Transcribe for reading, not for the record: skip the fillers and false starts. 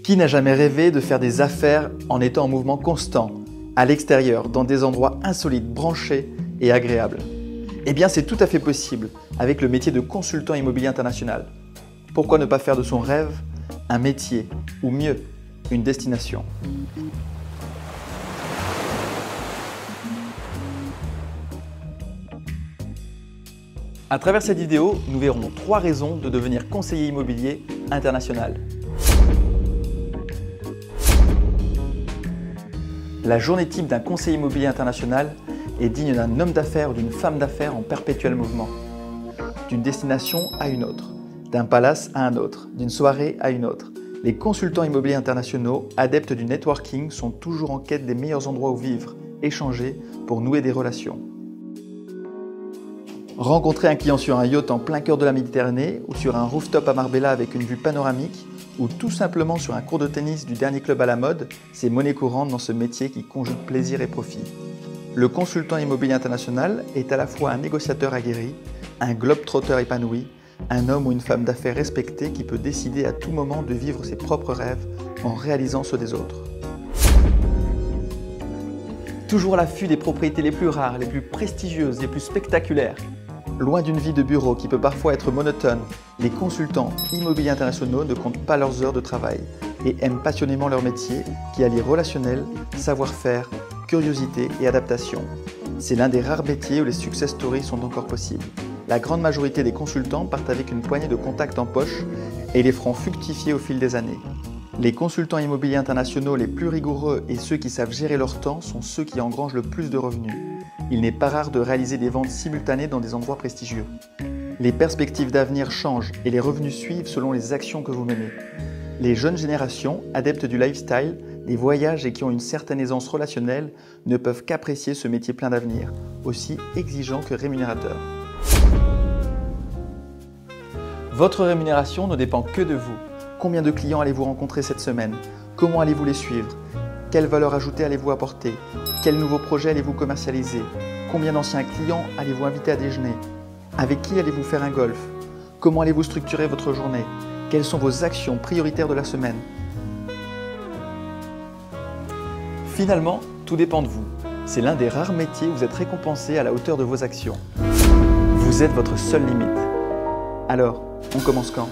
Qui n'a jamais rêvé de faire des affaires en étant en mouvement constant, à l'extérieur, dans des endroits insolites, branchés et agréables? Eh bien, c'est tout à fait possible avec le métier de consultant immobilier international. Pourquoi ne pas faire de son rêve un métier, ou mieux, une destination? À travers cette vidéo, nous verrons 3 raisons de devenir conseiller immobilier international. La journée type d'un conseiller immobilier international est digne d'un homme d'affaires ou d'une femme d'affaires en perpétuel mouvement. D'une destination à une autre, d'un palace à un autre, d'une soirée à une autre. Les consultants immobiliers internationaux, adeptes du networking, sont toujours en quête des meilleurs endroits où vivre, échanger pour nouer des relations. Rencontrer un client sur un yacht en plein cœur de la Méditerranée ou sur un rooftop à Marbella avec une vue panoramique ou tout simplement sur un court de tennis du dernier club à la mode, c'est monnaie courante dans ce métier qui conjugue plaisir et profit. Le consultant immobilier international est à la fois un négociateur aguerri, un globe-trotteur épanoui, un homme ou une femme d'affaires respecté qui peut décider à tout moment de vivre ses propres rêves en réalisant ceux des autres. Toujours à l'affût des propriétés les plus rares, les plus prestigieuses, les plus spectaculaires. Loin d'une vie de bureau qui peut parfois être monotone, les consultants immobiliers internationaux ne comptent pas leurs heures de travail et aiment passionnément leur métier qui allie relationnel, savoir-faire, curiosité et adaptation. C'est l'un des rares métiers où les success stories sont encore possibles. La grande majorité des consultants partent avec une poignée de contacts en poche et les feront fructifier au fil des années. Les consultants immobiliers internationaux les plus rigoureux et ceux qui savent gérer leur temps sont ceux qui engrangent le plus de revenus. Il n'est pas rare de réaliser des ventes simultanées dans des endroits prestigieux. Les perspectives d'avenir changent et les revenus suivent selon les actions que vous menez. Les jeunes générations, adeptes du lifestyle, des voyages et qui ont une certaine aisance relationnelle, ne peuvent qu'apprécier ce métier plein d'avenir, aussi exigeant que rémunérateur. Votre rémunération ne dépend que de vous. Combien de clients allez-vous rencontrer cette semaine? Comment allez-vous les suivre? Quelle valeur ajoutée allez-vous apporter? Quels nouveaux projets allez-vous commercialiser? Combien d'anciens clients allez-vous inviter à déjeuner? Avec qui allez-vous faire un golf? Comment allez-vous structurer votre journée? Quelles sont vos actions prioritaires de la semaine? Finalement, tout dépend de vous. C'est l'un des rares métiers où vous êtes récompensé à la hauteur de vos actions. Vous êtes votre seule limite. Alors, on commence quand?